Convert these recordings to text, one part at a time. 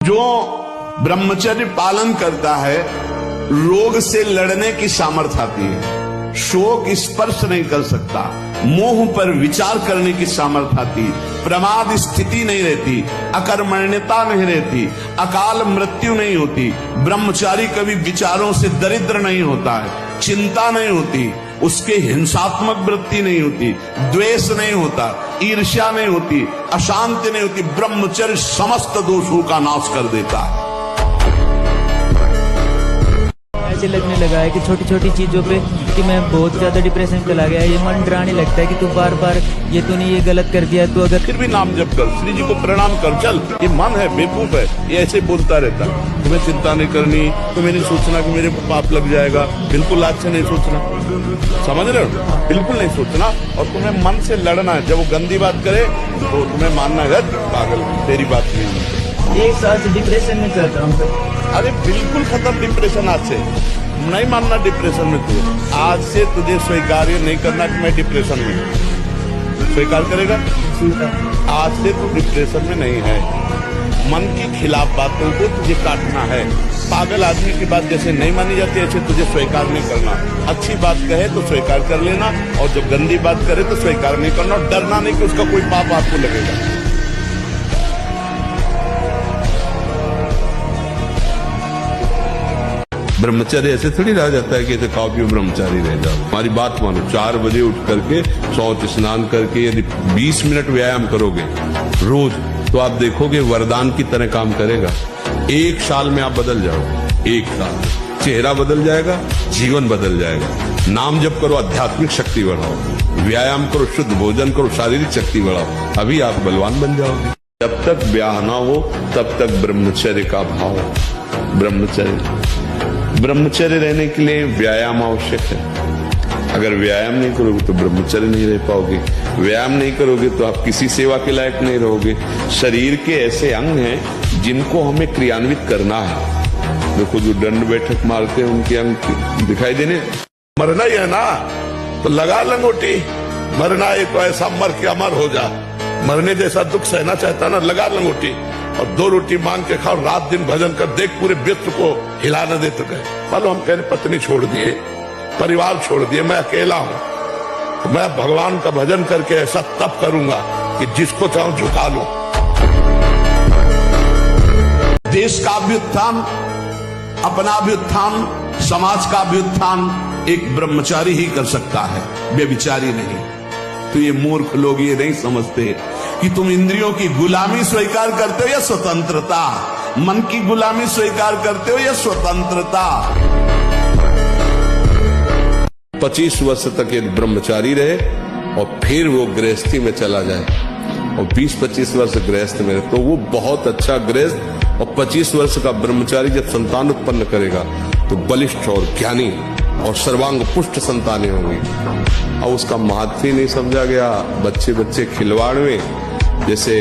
जो ब्रह्मचर्य पालन करता है रोग से लड़ने की सामर्थ्य आती है, शोक स्पर्श नहीं कर सकता, मोह पर विचार करने की सामर्थ्य आती, प्रमाद स्थिति नहीं रहती, अकर्मण्यता नहीं रहती, अकाल मृत्यु नहीं होती, ब्रह्मचारी कभी विचारों से दरिद्र नहीं होता है, चिंता नहीं होती, उसके हिंसात्मक वृत्ति नहीं होती, द्वेष नहीं होता, ईर्ष्या नहीं होती, अशांति नहीं होती। ब्रह्मचर्य समस्त दोषों का नाश कर देता है। ऐसे लगने लगा है कि छोटी छोटी चीजों पे कि मैं बहुत ज्यादा डिप्रेशन में चला गया। ये मन डराने लगता है कि तू बार बार ये तूने ये गलत कर दिया, तू अगर फिर भी नाम जप कर, श्री जी को प्रणाम कर, चल ये मन है बेवकूफ है, ये ऐसे बोलता रहता है। तुम्हें चिंता नहीं करनी, तुम्हें नहीं सोचना कि मेरे पाप लग जाएगा, बिल्कुल आज से नहीं सोचना, समझ रहे हो, बिल्कुल नहीं सोचना। और तुम्हें मन से लड़ना है, जब वो गंदी बात करे तो तुम्हें मानना है पागल तेरी बात नहीं है। एक साल से डिप्रेशन में चल रहा हूँ। अरे बिल्कुल खत्म डिप्रेशन आज से, नहीं मानना डिप्रेशन में तू, आज से तुझे स्वीकार्य नहीं करना कि मैं डिप्रेशन में हूं। स्वीकार करेगा? आज से तू डिप्रेशन में नहीं है। मन की खिलाफ बातों को तुझे काटना है। पागल आदमी की बात जैसे नहीं मानी जाती ऐसे तुझे स्वीकार नहीं करना। अच्छी बात कहे तो स्वीकार कर लेना, और जब गंदी बात करे तो स्वीकार नहीं करना, और डरना नहीं कि उसका कोई पाप आपको लगेगा। ब्रह्मचर्य ऐसे थोड़ी रह जाता है कि ऐसे खाओ पियो ब्रह्मचारी रह जाओ। हमारी बात मानो, 4 बजे उठ करके शौच स्नान करके यदि 20 मिनट व्यायाम करोगे रोज, तो आप देखोगे वरदान की तरह काम करेगा। 1 साल में आप बदल जाओगे। 1 साल चेहरा बदल जाएगा, जीवन बदल जाएगा। नाम जप करो, आध्यात्मिक शक्ति बढ़ाओ, व्यायाम करो, शुद्ध भोजन करो, शारीरिक शक्ति बढ़ाओ, अभी आप बलवान बन जाओगे। जब तक ब्याह ना हो तब तक ब्रह्मचर्य का भाव। ब्रह्मचर्य रहने के लिए व्यायाम आवश्यक है। अगर व्यायाम नहीं करोगे तो ब्रह्मचर्य नहीं रह पाओगे। व्यायाम नहीं करोगे तो आप किसी सेवा के लायक नहीं रहोगे। शरीर के ऐसे अंग हैं जिनको हमें क्रियान्वित करना है। देखो जो दंड बैठक मारते हैं उनके अंग दिखाई देने। मरना ही है ना तो लगा लंगोटी, मरना है तो ऐसा मर के अमर हो जा। मरने जैसा दुख सहना चाहता ना, लगा लंगोटी और 2 रोटी मांग के खाओ, रात दिन भजन कर, देख पूरे विश्व को हिला न दे तो कहे। मानो हम कह रहे पत्नी छोड़ दिए, परिवार छोड़ दिए, मैं अकेला हूं, तो मैं भगवान का भजन करके ऐसा तप करूंगा कि जिसको चाहूं झुका लूं। देश का अभ्युत्थान, अपना अभ्युत्थान, समाज का अभ्युत्थान एक ब्रह्मचारी ही कर सकता है, व्यभिचारी नहीं। तो ये मूर्ख लोग ये नहीं समझते कि तुम इंद्रियों की गुलामी स्वीकार करते हो या स्वतंत्रता, मन की गुलामी स्वीकार करते हो या स्वतंत्रता। 25 वर्ष तक ये ब्रह्मचारी रहे और फिर वो गृहस्थी में चला जाए, और 20-25 वर्ष गृहस्थ में रहे तो वो बहुत अच्छा गृहस्थ, और 25 वर्ष का ब्रह्मचारी जब संतान उत्पन्न करेगा तो बलिष्ठ और ज्ञानी और सर्वांग पुष्ट संतानें होंगी। और उसका महत्व ही नहीं समझा गया। बच्चे खिलवाड़ में जैसे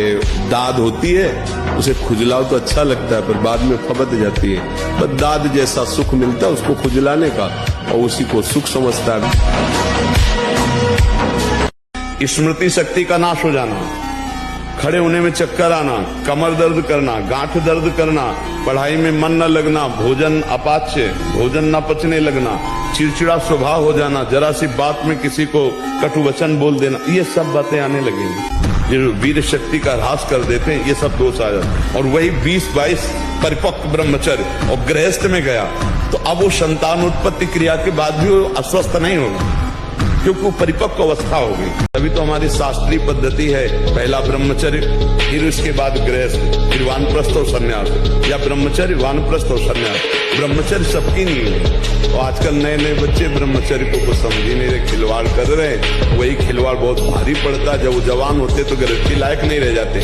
दाद होती है, उसे खुजलाओ तो अच्छा लगता है पर बाद में फबद जाती है, पर दाद जैसा सुख मिलता है उसको खुजलाने का, और उसी को सुख समझता है। स्मृति शक्ति का नाश हो जाना, खड़े होने में चक्कर आना, कमर दर्द करना, गांठ दर्द करना, पढ़ाई में मन न लगना, भोजन अपाच्य, भोजन न पचने लगना, चिड़चिड़ा स्वभाव हो जाना, जरा सी बात में किसी को कटु वचन बोल देना, ये सब बातें आने लगेंगी जो वीर शक्ति का ह्रास कर देते हैं। ये सब दोष आ जाते। और वही 20-22 परिपक्व ब्रह्मचर्य और गृहस्थ में गया तो अब वो संतान उत्पत्ति क्रिया के बाद भी वो अस्वस्थ नहीं होगा, क्योंकि वो परिपक्व अवस्था हो गई। तभी तो हमारी शास्त्रीय पद्धति है, पहला ब्रह्मचर्य, फिर उसके बाद गृहस्थ, फिर वानप्रस्थ और संन्यास, या ब्रह्मचर्य, वानप्रस्थ और संन्यास। ब्रह्मचर्य सबकी नहीं है। और आजकल नए बच्चे ब्रह्मचर्य को कुछ समझ ही नहीं रहे, खिलवाड़ कर रहे हैं। वही खिलवाड़ बहुत भारी पड़ता है। जब वो जवान होते तो गृहस्थी लायक नहीं रह जाते,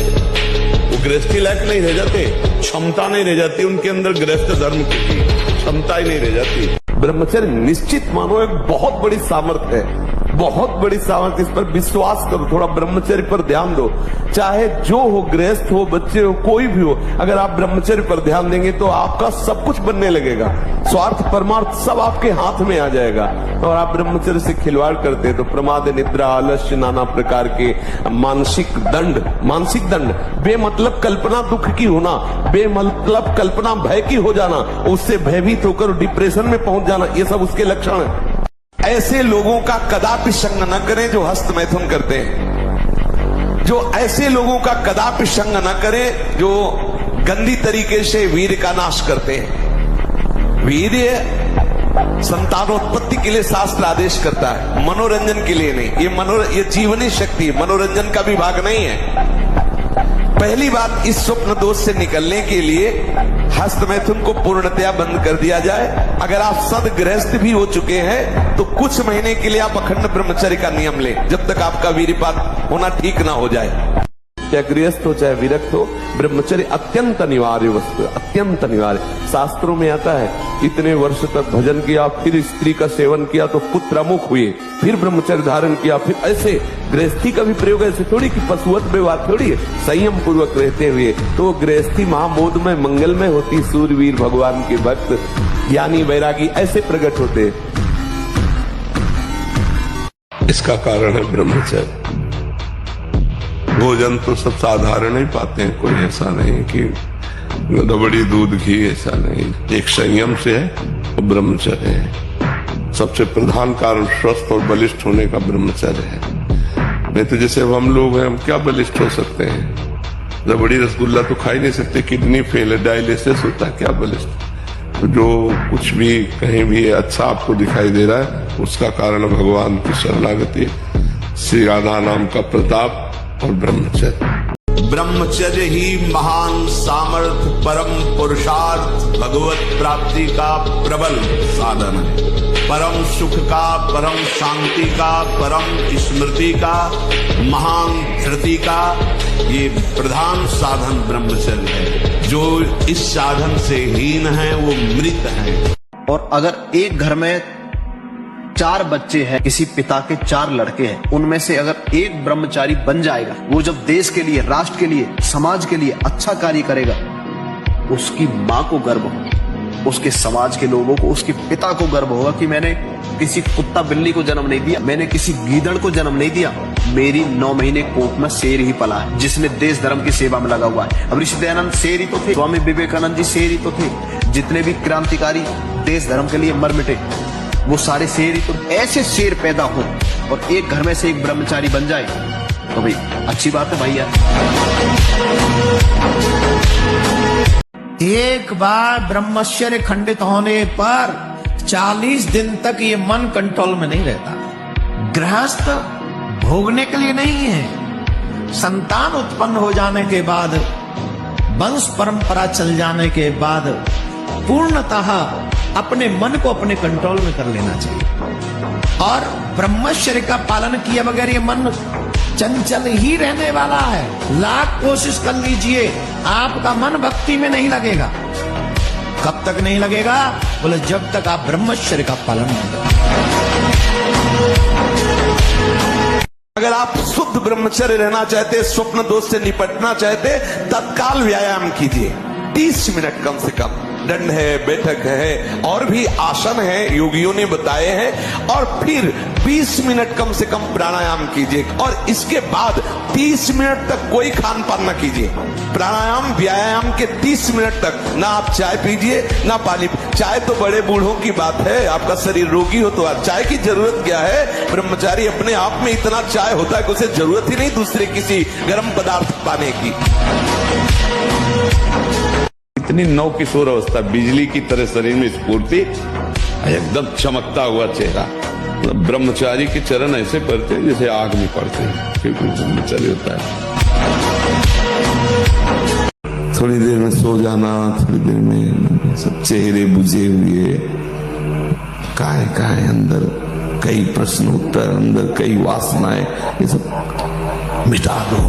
वो गृहस्थी लायक नहीं रह जाते, क्षमता नहीं रह जाती उनके अंदर, गृहस्थ धर्म की क्षमता ही नहीं रह जाती। ब्रह्मचर्य निश्चित मानो एक बहुत बड़ी सामर्थ्य है। बहुत बड़ी सामर्थ्य, इस पर विश्वास करो, थोड़ा ब्रह्मचर्य पर ध्यान दो। चाहे जो हो, गृहस्थ हो, बच्चे हो, कोई भी हो, अगर आप ब्रह्मचर्य पर ध्यान देंगे तो आपका सब कुछ बनने लगेगा। स्वार्थ परमार्थ सब आपके हाथ में आ जाएगा। और आप ब्रह्मचर्य से खिलवाड़ करते हैं तो प्रमाद, निद्रा, आलस्य, नाना प्रकार के मानसिक दंड, बेमतलब कल्पना दुख की होना, बेमतलब कल्पना भय की हो जाना, उससे भयभीत होकर डिप्रेशन में पहुंच जाना, ये सब उसके लक्षण है। ऐसे लोगों का कदापि संग न करें जो हस्त मैथुन करते हैं। जो ऐसे लोगों का कदापि संग न करें जो गंदी तरीके से वीर्य का नाश करते हैं। वीर्य संतानोत्पत्ति के लिए शास्त्र आदेश करता है, मनोरंजन के लिए नहीं। ये जीवनी शक्ति है, मनोरंजन का विभाग नहीं है। पहली बात, इस स्वप्न दोष से निकलने के लिए हस्त मैथुन को पूर्णतया बंद कर दिया जाए। अगर आप सदगृहस्थ भी हो चुके हैं तो कुछ महीने के लिए आप अखंड ब्रह्मचर्य का नियम लें, जब तक आपका वीर्यपात होना ठीक ना हो जाए। चाहे गृहस्थ हो चाहे विरक्त हो, ब्रह्मचर्य अत्यंत अनिवार्य वस्तु है, अत्यंत अनिवार्य। शास्त्रों में आता है, इतने वर्ष तक भजन किया, फिर स्त्री का सेवन किया तो पुत्र अमुख हुए, फिर ब्रह्मचर्य धारण किया, फिर ऐसे गृहस्थी का भी प्रयोग ऐसे थोड़ी कि पशुवत में बात थोड़ी है। संयम पूर्वक रहते हुए तो गृहस्थी महामोदमय मंगलमय होती। सूरवीर भगवान के भक्त, ज्ञानी, वैरागी ऐसे प्रकट होते। इसका कारण है ब्रह्मचर्य। भोजन तो सब साधारण ही पाते हैं, कोई ऐसा नहीं कि रबड़ी दूध घी, ऐसा नहीं। एक संयम से है वो ब्रह्मचर्य है। सबसे प्रधान कारण स्वस्थ और बलिष्ठ होने का ब्रह्मचर्य है। नहीं तो जैसे हम लोग हैं, हम क्या बलिष्ठ हो सकते हैं? रबड़ी रसगुल्ला तो खा ही नहीं सकते, किडनी फेल है, डायलिसिस होता है, क्या बलिष्ठ? तो जो कुछ भी कहीं भी अच्छा आपको दिखाई दे रहा है उसका कारण भगवान की शरणागति, श्री राधा नाम का प्रताप और ब्रह्मचर्य। ब्रह्मचर्य ही महान सामर्थ्य, परम पुरुषार्थ, भगवत प्राप्ति का प्रबल साधन है। परम सुख का, परम शांति का, परम स्मृति का, महान धृति का ये प्रधान साधन ब्रह्मचर्य है। जो इस साधन से हीन है वो मृत है। और अगर एक घर में 4 बच्चे हैं, किसी पिता के 4 लड़के हैं, उनमें से अगर एक ब्रह्मचारी बन जाएगा, वो जब देश के लिए, राष्ट्र के लिए, समाज के लिए अच्छा कार्य करेगा, उसकी माँ को गर्व होगा, उसके समाज के लोगों को, उसके पिता को गर्व होगा कि मैंने किसी कुत्ता बिल्ली को जन्म नहीं दिया, मैंने किसी गीदड़ को जन्म नहीं दिया, मेरी 9 महीने कोख में शेर ही पला है, जिसने देश धर्म की सेवा में लगा हुआ है। अब ऋषि दयानंद शेर ही तो थे, स्वामी विवेकानंद जी शेर ही तो थे, जितने भी क्रांतिकारी देश धर्म के लिए मर मिटे वो सारे शेर ही तो। ऐसे शेर पैदा हो और एक घर में से एक ब्रह्मचारी बन जाए तो भाई अच्छी बात है भैया। एक बार ब्रह्मचर्य खंडित होने पर 40 दिन तक ये मन कंट्रोल में नहीं रहता। गृहस्थ भोगने के लिए नहीं है, संतान उत्पन्न हो जाने के बाद, वंश परंपरा चल जाने के बाद पूर्णतः अपने मन को अपने कंट्रोल में कर लेना चाहिए। और ब्रह्मचर्य का पालन किए बगैर ये मन चंचल ही रहने वाला है। लाख कोशिश कर लीजिए, आपका मन भक्ति में नहीं लगेगा। कब तक नहीं लगेगा? बोले जब तक आप ब्रह्मचर्य का पालन नहीं करेंगे। अगर आप शुद्ध ब्रह्मचर्य रहना चाहते, स्वप्न दोष से निपटना चाहते, तत्काल व्यायाम कीजिए। 30 मिनट कम से कम। दंड है, बैठक है, और भी आसन है, योगियों ने बताए हैं। और फिर 20 मिनट कम से कम प्राणायाम कीजिए। और इसके बाद 30 मिनट तक कोई खान पान न कीजिए। प्राणायाम व्यायाम के 30 मिनट तक ना आप चाय पीजिए ना पानी। चाय तो बड़े बूढ़ों की बात है, आपका शरीर रोगी हो तो चाय की जरूरत क्या है? ब्रह्मचारी अपने आप में इतना चाय होता है कि उसे जरूरत ही नहीं दूसरे किसी गर्म पदार्थ पाने की। इतनी नव किशोर अवस्था, बिजली की तरह शरीर में स्फूर्ति, एकदम चमकता हुआ चेहरा। ब्रह्मचारी के चरण ऐसे पड़ते हैं जैसे आग में पड़ते हैं, क्योंकि ब्रह्मचारी होता है। थोड़ी देर में सो जाना, थोड़ी देर में सब चेहरे बुझे हुए, काय अंदर कई प्रश्न उत्तर, अंदर कई वासनाएं, ये सब मिटा दो।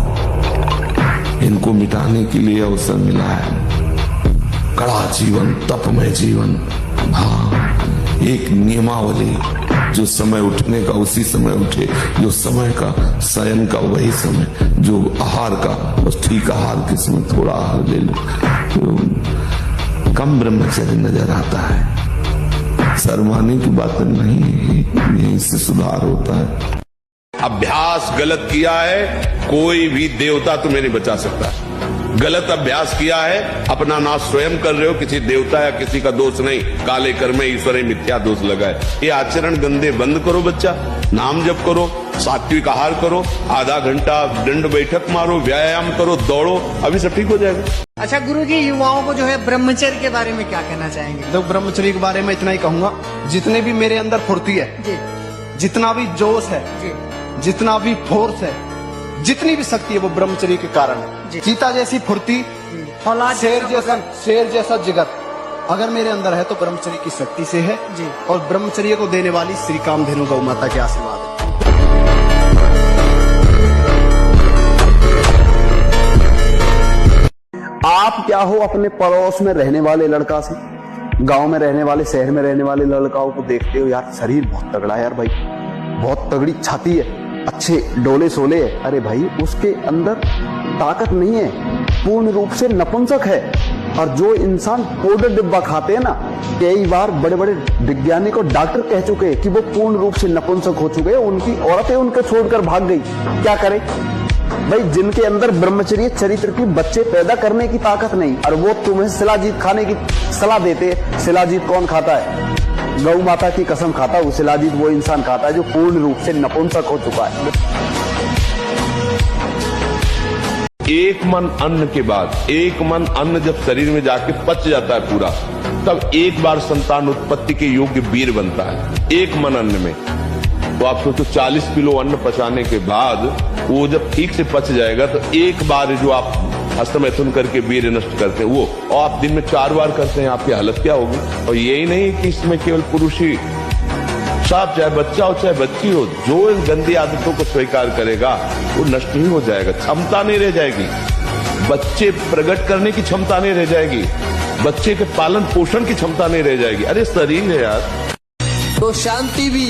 इनको मिटाने के लिए अवसर मिला है। कड़ा जीवन, तपमय जीवन, हाँ, एक नियमावली, जो समय उठने का उसी समय उठे, जो समय का शयन का वही समय, जो आहार का बस ठीक आहार के समय थोड़ा आहार ले लो। तो कम ब्रह्मचर्य नजर आता है। शर्माने की बात नहीं है, यहीं से सुधार होता है। अभ्यास गलत किया है, कोई भी देवता तुम्हें नहीं बचा सकता। गलत अभ्यास किया है, अपना नाश स्वयं कर रहे हो, किसी देवता या किसी का दोष नहीं। काले कर्म ईश्वर मिथ्या दोष लगा है। ये आचरण गंदे बंद करो बच्चा, नाम जप करो, सात्विक आहार करो, आधा घंटा दंड बैठक मारो, व्यायाम करो, दौड़ो, अभी सब ठीक हो जाएगा। अच्छा गुरुजी, युवाओं को जो है ब्रह्मचर्य के बारे में क्या कहना चाहेंगे? तो ब्रह्मचर्य के बारे में इतना ही कहूंगा, जितने भी मेरे अंदर फुर्ती है जी जितना भी जोश है जी जितना भी फोर्स है, जितनी भी शक्ति है, वो ब्रह्मचर्य के कारण जी। है। चीता जैसी फुर्ती, औलाद शेर जैसा जिगर अगर मेरे अंदर है तो ब्रह्मचर्य की शक्ति से है जी। और ब्रह्मचर्य को देने वाली श्री कामधेनु गौ माता के आशीर्वाद है। आप क्या हो अपने पड़ोस में रहने वाले लड़का से, गांव में रहने वाले, शहर में रहने वाले लड़काओं को देखते हो, यार शरीर बहुत तगड़ा है यार भाई, बहुत तगड़ी छाती है, अच्छे डोले सोले है। अरे भाई उसके अंदर ताकत नहीं है, पूर्ण रूप से नपुंसक है। और जो इंसान पाउडर डिब्बा खाते हैं ना, कई बार बड़े बड़े वैज्ञानिक और डॉक्टर कह चुके हैं कि वो पूर्ण रूप से नपुंसक हो चुके हैं, उनकी औरतें उनको छोड़कर भाग गई। क्या करे भाई, जिनके अंदर ब्रह्मचर्य चरित्र की बच्चे पैदा करने की ताकत नहीं, और वो तुम्हें शिलाजीत खाने की सलाह देते। शिलाजीत कौन खाता है? गौ माता की कसम खाता है वो शिलाजीत, वो इंसान खाता है जो पूर्ण रूप से नपुंसक हो चुका है। एक मन अन्न के बाद, एक मन अन्न जब शरीर में जाके पच जाता है पूरा, तब एक बार संतान उत्पत्ति के योग्य वीर बनता है। एक मन अन्न में तो आप सोचो 40 किलो अन्न पचाने के बाद वो जब ठीक से पच जाएगा, तो एक बार जो आप हस्तमैथुन करके वीर नष्ट करते हैं वो, और आप दिन में 4 बार करते हैं, आपकी हालत क्या होगी? और यही नहीं कि इसमें केवल पुरुष ही, साफ चाहे बच्चा हो चाहे बच्ची हो, जो इन गंदी आदतों को स्वीकार करेगा वो नष्ट ही हो जाएगा, क्षमता नहीं रह जाएगी, बच्चे प्रकट करने की क्षमता नहीं रह जाएगी, बच्चे के पालन पोषण की क्षमता नहीं रह जाएगी। अरे शरीर है यार। तो शांति भी,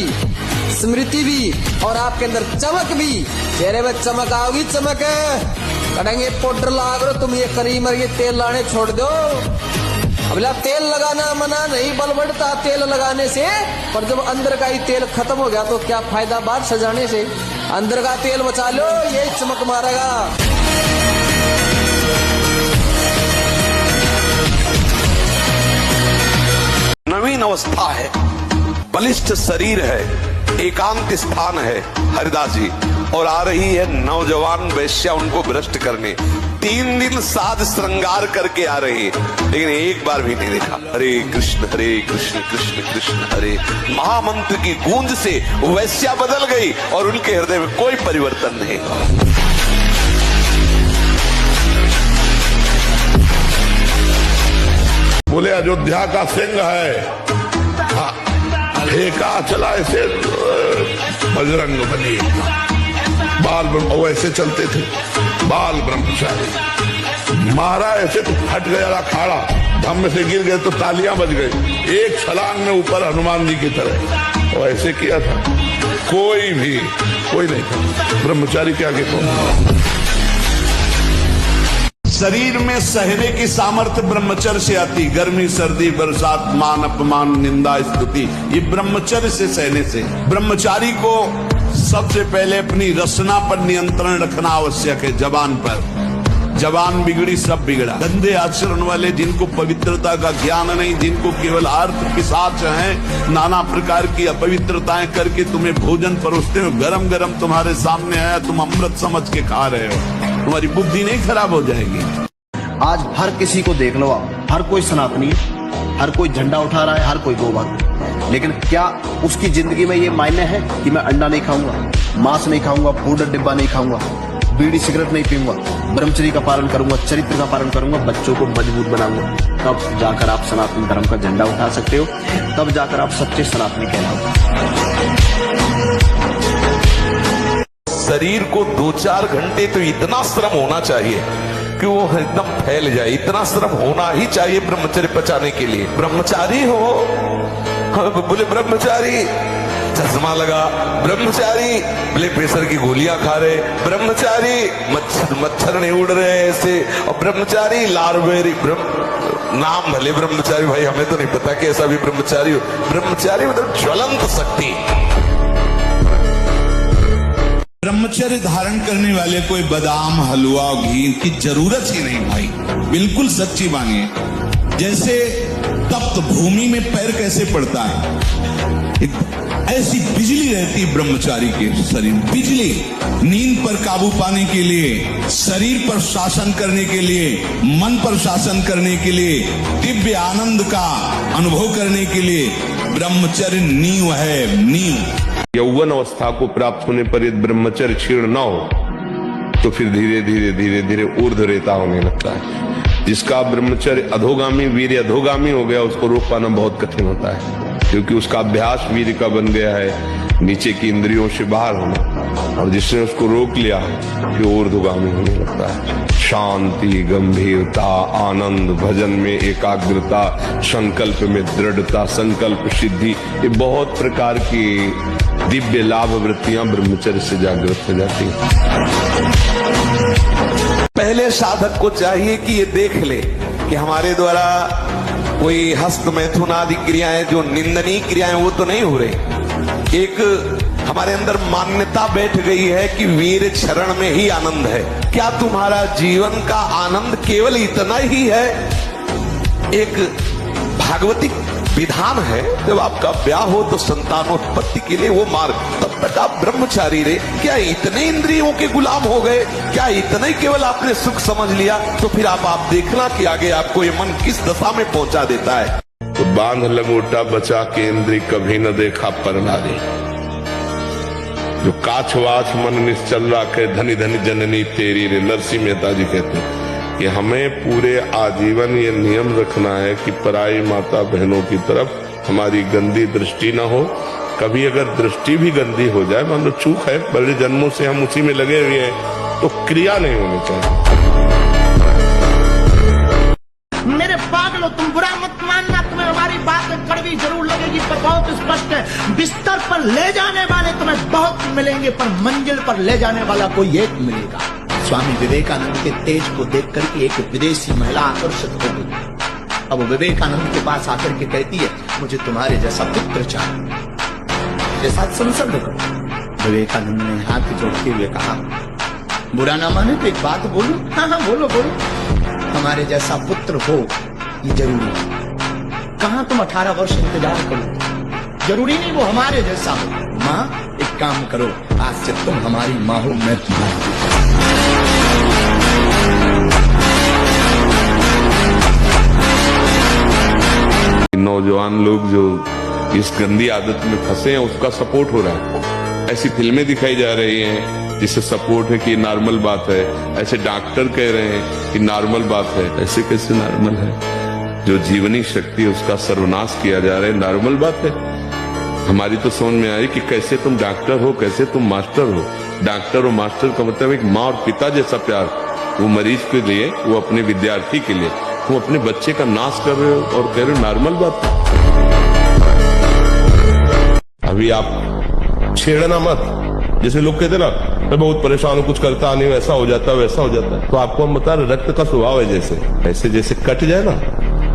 स्मृति भी और आपके अंदर चमक भी, चेहरे में चमक आओगी, चमक करेंगे पाउडर लाग रहे तुम, ये करीमर ये तेल लाने छोड़ दो। अबला तेल लगाना मना नहीं, बल बढ़ता तेल लगाने से, पर जब अंदर का ही तेल खत्म हो गया तो क्या फायदा बात सजाने से? अंदर का तेल बचा लो, ये चमक मारेगा। नवीन अवस्था है, बलिष्ठ शरीर है, एकांत स्थान है हरिदास जी, और आ रही है नौजवान वेश्या उनको भ्रष्ट करने। 3 दिन साज श्रृंगार करके आ रही है, लेकिन एक बार भी नहीं देखा। हरे कृष्ण कृष्ण कृष्ण हरे, महामंत्र की गूंज से वेश्या बदल गई और उनके हृदय में कोई परिवर्तन नहीं। बोले अयोध्या का सिंह है, फेंका चला ऐसे बजरंग बली, बाल ब्रह्म ऐसे चलते थे, बाल ब्रह्मचारी, मारा ऐसे तो फट गया अखाड़ा, धम्म से गिर गए तो तालियां बज गई, एक छलांग में ऊपर हनुमान जी की तरह, और ऐसे किया था। कोई नहीं था ब्रह्मचारी के आगे कौन? शरीर में सहने की सामर्थ्य ब्रह्मचर्य से आती, गर्मी सर्दी बरसात मान अपमान निंदा स्तुति, ये ब्रह्मचर्य से सहने से। ब्रह्मचारी को सबसे पहले अपनी रसना पर नियंत्रण रखना आवश्यक है। जबान पर, जबान बिगड़ी सब बिगड़ा। गंदे आचरण वाले, जिनको पवित्रता का ज्ञान नहीं, जिनको केवल अर्थ पिशाच हैं, नाना प्रकार की अपवित्रताएं करके तुम्हें भोजन परोसते हो, गरम गरम तुम्हारे सामने आया, तुम अमृत समझ के खा रहे हो, तुम्हारी बुद्धि नहीं खराब हो जाएगी। आज हर किसी को देख लो आप, हर कोई सनातनी है, हर कोई झंडा उठा रहा है, हर कोई गोभक्त, लेकिन क्या उसकी जिंदगी में ये मायने है कि मैं अंडा नहीं खाऊंगा, मांस नहीं खाऊंगा, पाउडर डिब्बा नहीं खाऊंगा, बीड़ी सिगरेट नहीं पीऊंगा, ब्रह्मचर्य का पालन करूंगा, चरित्र का पालन करूंगा, बच्चों को मजबूत बनाऊंगा, तब जाकर आप सनातन धर्म का झंडा उठा सकते हो, तब जाकर आप सच्चे सनातनी कहलाओगे। शरीर को 2-4 घंटे तो इतना श्रम होना चाहिए कि वो एकदम फैल जाए, इतना श्रम होना ही चाहिए ब्रह्मचर्य पचाने के लिए। ब्रह्मचारी हो, बोले ब्रह्मचारी चश्मा लगा, ब्रह्मचारी ब्लड प्रेशर की गोलियां खा रहे, ब्रह्मचारी मच्छर नहीं उड़ रहे ऐसे, और ब्रह्मचारी लारवेरी नाम भले ब्रह्मचारी, भाई हमें तो नहीं पता कि ऐसा भी ब्रह्मचारी हो। ब्रह्मचारी मतलब ज्वलंत शक्ति। ब्रह्मचर्य धारण करने वाले कोई बादाम हलवा घी की जरूरत ही नहीं भाई, बिल्कुल सच्ची मानिए। जैसे तप्त भूमि में पैर कैसे पड़ता है, ऐसी बिजली रहती है ब्रह्मचारी के शरीर। बिजली नींद पर काबू पाने के लिए, शरीर पर शासन करने के लिए, मन पर शासन करने के लिए, दिव्य आनंद का अनुभव करने के लिए ब्रह्मचर्य नींव है, नींव। यौवन अवस्था को प्राप्त होने पर यदि ब्रह्मचर्य क्षीण न हो तो फिर धीरे धीरे धीरे धीरे ऊर्ध्वरेता होने लगता है। जिसका ब्रह्मचर्य अधोगामी वीर्य अधोगामी हो गया, उसको रोक पाना बहुत कठिन होता है, क्योंकि उसका अभ्यास वीर्य का बन गया है नीचे की इंद्रियों से बाहर होना, और जिसने उसको रोक लिया फिर ऊर्ध्वगामी होने लगता है। शांति, गंभीरता, आनंद, भजन में एकाग्रता, संकल्प में दृढ़ता, संकल्प सिद्धि, ये बहुत प्रकार की दिव्य लाभ वृत्तियां ब्रह्मचर्य से जागृत हो जाती हैं। पहले साधक को चाहिए कि ये देख ले कि हमारे द्वारा कोई हस्त मैथुन आदि क्रियाएं जो निंदनीय क्रियाएं वो तो नहीं हो रही। एक हमारे अंदर मान्यता बैठ गई है कि वीर शरण में ही आनंद है। क्या तुम्हारा जीवन का आनंद केवल इतना ही है? एक भागवतिक विधान है, जब आपका ब्याह हो तो संतानोत्पत्ति के लिए वो मार्ग, तब तक आप ब्रह्मचारी रहे। क्या इतने इंद्रियों के गुलाम हो गए? क्या इतना ही केवल आपने सुख समझ लिया? तो फिर आप देखना कि आगे आपको ये मन किस दशा में पहुंचा देता है। तो बांध लगोटा बचा के इंद्री कभी न देखा पर नारी, जो काछवाछ मन निश्चल राखे धनी धनी जननी तेरी रे। नरसिंह मेहता जी कहते हैं कि हमें पूरे आजीवन ये नियम रखना है कि पराई माता बहनों की तरफ हमारी गंदी दृष्टि ना हो। कभी अगर दृष्टि भी गंदी हो जाए, मान लो चूक है, बड़े जन्मों से हम उसी में लगे हुए हैं, तो क्रिया नहीं होनी चाहिए। मेरे पागलो, तुम बुरा मत मानना, तुम्हें हमारी बात कड़वी जरूर लगेगी पर बहुत स्पष्ट है। बिस्तर पर ले जाने वाले तुम्हें बहुत मिलेंगे, पर मंजिल पर ले जाने वाला कोई एक मिलेगा। स्वामी विवेकानंद के तेज को देख करके एक विदेशी महिला आकर्षित हो गई। अब वो विवेकानंद के पास आकर के कहती है, मुझे तुम्हारे जैसा पुत्र चाहिए, जैसा संसर्ग करो। विवेकानंद ने हाथ जोड़ते हुए कहा, बुरा ना माने तो एक बात बोलूं? हाँ हाँ बोलो बोलो। हमारे जैसा पुत्र हो ये जरूरी है। कहां तुम 18 वर्ष इंतजार करो, जरूरी नहीं वो हमारे जैसा हो। माँ एक काम करो, आज से तुम हमारी माँ हो, मैं तुम्हारी। नौजवान लोग जो इस गंदी आदत में फंसे हैं उसका सपोर्ट हो रहा है। ऐसी फिल्में दिखाई जा रही हैं जिससे सपोर्ट है कि नॉर्मल बात है। ऐसे डॉक्टर कह रहे हैं कि नॉर्मल बात है। ऐसे कैसे नॉर्मल है? जो जीवनी शक्ति है उसका सर्वनाश किया जा रहा है, नॉर्मल बात है? हमारी तो समझ में आई कि कैसे तुम डॉक्टर हो, कैसे तुम मास्टर हो। डॉक्टर और मास्टर का मतलब एक माँ और पिता जैसा प्यार, वो मरीज के लिए, वो अपने विद्यार्थी के लिए। तुम अपने बच्चे का नाश कर रहे हो और कह रहे हो नॉर्मल बात है। अभी आप छेड़ना मत। जैसे लोग कहते ना, मैं बहुत परेशान हूं, कुछ करता नहीं, वैसा हो जाता है वैसा हो जाता है। तो आपको हम बता रहे, रक्त का स्वभाव है जैसे, ऐसे जैसे कट जाए ना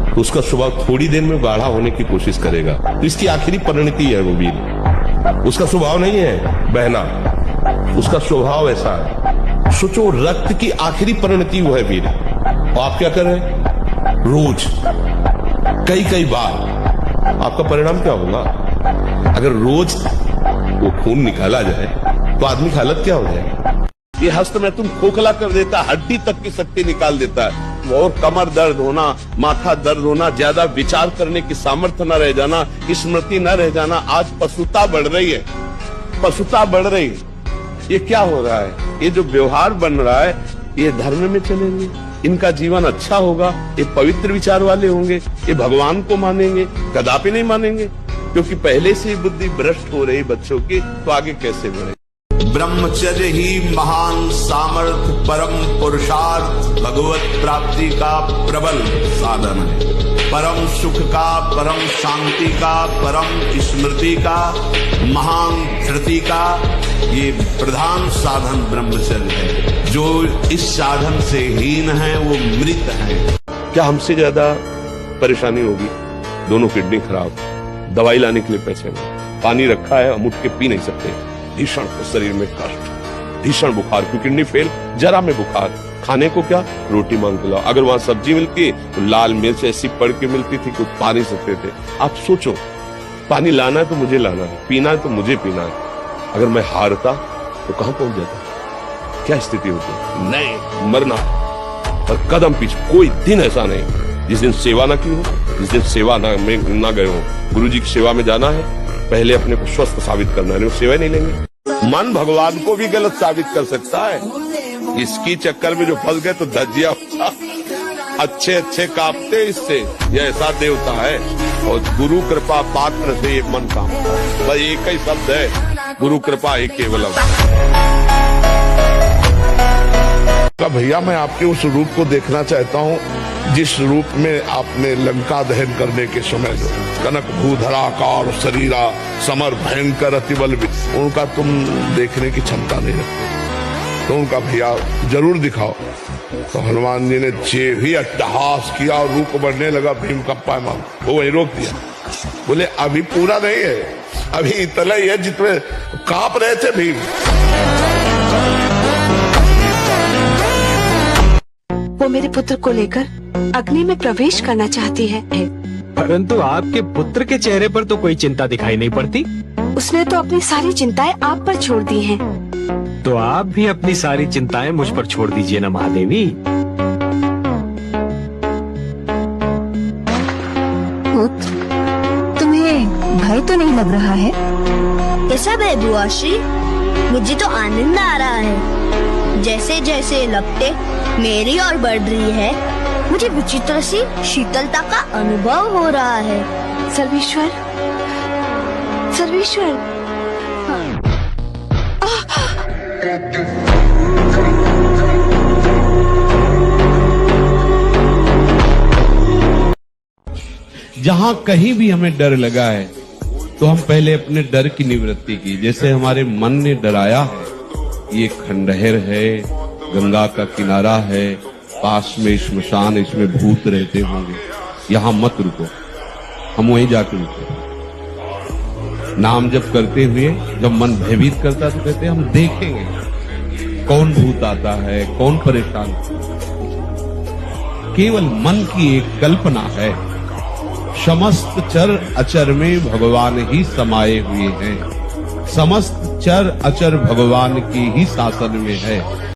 तो उसका स्वभाव थोड़ी देर में गाढ़ा होने की कोशिश करेगा। तो इसकी आखिरी परिणति है वो वीर। उसका स्वभाव नहीं है बहना, उसका स्वभाव ऐसा है। सोचो, रक्त की आखिरी परिणति वो है वीर। और आप क्या कर रहे हैं? रोज कई बार आपका परिणाम क्या होगा? अगर रोज वो खून निकाला जाए तो आदमी की हालत क्या हो जाए? ये हस्त में तुम खोखला कर देता, हड्डी तक की शक्ति निकाल देता है। और कमर दर्द होना, माथा दर्द होना, ज्यादा विचार करने की सामर्थ्य न रह जाना, स्मृति न रह जाना। आज पशुता बढ़ रही है, पशुता बढ़ रही है। ये क्या हो रहा है? ये जो व्यवहार बन रहा है, ये धर्म में चलेंगे, इनका जीवन अच्छा होगा, ये पवित्र विचार वाले होंगे, ये भगवान को मानेंगे, कदापि नहीं मानेंगे। क्योंकि पहले से ही बुद्धि भ्रष्ट हो रही बच्चों की, तो आगे कैसे बढ़े? ब्रह्मचर्य ही महान सामर्थ, परम पुरुषार्थ, भगवत प्राप्ति का प्रबल साधन है। परम सुख का, परम शांति का, परम स्मृति का, महान धृति का ये प्रधान साधन ब्रह्मचर्य है। जो इस साधन से हीन है वो मृत है। क्या हमसे ज्यादा परेशानी होगी? दोनों किडनी खराब, दवाई लाने के लिए पैसे नहीं, पानी रखा है हम उठ के पी नहीं सकते, भीषण शरीर में कष्ट, भीषण बुखार, क्योंकि किडनी फेल, जरा में बुखार, खाने को क्या, रोटी मांग के लाओ। अगर वहां सब्जी मिलती तो लाल मिर्च ऐसी पड़ के मिलती थी, कुछ पा नहीं सकते थे। आप सोचो, पानी लाना है तो मुझे लाना है, पीना है तो मुझे पीना है। अगर मैं हारता तो कहां पहुंच जाता? क्या स्थिति होती? नहीं, मरना। और कदम पीछे, कोई दिन ऐसा नहीं जिस दिन सेवा ना की हो, जिस दिन सेवा में ना गए हो। गुरु जी की सेवा में जाना है, पहले अपने को स्वस्थ साबित करना है, सेवा नहीं लेंगे। मन भगवान को भी गलत साबित कर सकता है। इसकी चक्कर में जो फंस गए तो धज्जिया अच्छे अच्छे कांपते इससे, यह ऐसा देवता है। और गुरु कृपा पात्र से ये मन कांपता है। बस एक ही शब्द है, गुरु कृपा ही केवलम। भैया मैं आपके उस रूप को देखना चाहता हूँ जिस रूप में आपने लंका दहन करने के समय जो कनक भूधराकार शरीरा समर भयंकर अतिबल, उनका तुम देखने की क्षमता नहीं रखते, तो उनका भैया जरूर दिखाओ। तो हनुमान जी ने जे भी अट्टहास किया और रूप बढ़ने लगा भीम का पैमान, वो वही रोक दिया। बोले अभी पूरा नहीं है, अभी इतना ही है जितने कांप रहे थे भीम। वो मेरे पुत्र को लेकर अग्नि में प्रवेश करना चाहती है। परंतु आपके पुत्र के चेहरे पर तो कोई चिंता दिखाई नहीं पड़ती। उसने तो अपनी सारी चिंताएं आप पर छोड़ दी हैं। तो आप भी अपनी सारी चिंताएं मुझ पर छोड़ दीजिए ना महादेवी। पुत्र, तुम्हें भय तो नहीं लग रहा है? कैसा भय बुआश्री? मुझे तो आनंद आ रहा है। जैसे जैसे लगते मेरी और बढ़ रही है, मुझे विचित्र सी शीतलता का अनुभव हो रहा है। सर्वेश्वर, सर्वेश्वर, जहां कहीं भी हमें डर लगा है तो हम पहले अपने डर की निवृत्ति की। जैसे हमारे मन ने डराया है, ये खंडहर है, गंगा का किनारा है, पास में श्मशान, इसमें भूत रहते होंगे, यहां मत रुको, हम वहीं जाकर रुके। नाम जब करते हुए जब मन भयभीत करता तो कहते हम देखेंगे कौन भूत आता है, कौन परेशान। केवल मन की एक कल्पना है। समस्त चर अचर में भगवान ही समाये हुए हैं, समस्त चर अचर भगवान की ही शासन में है।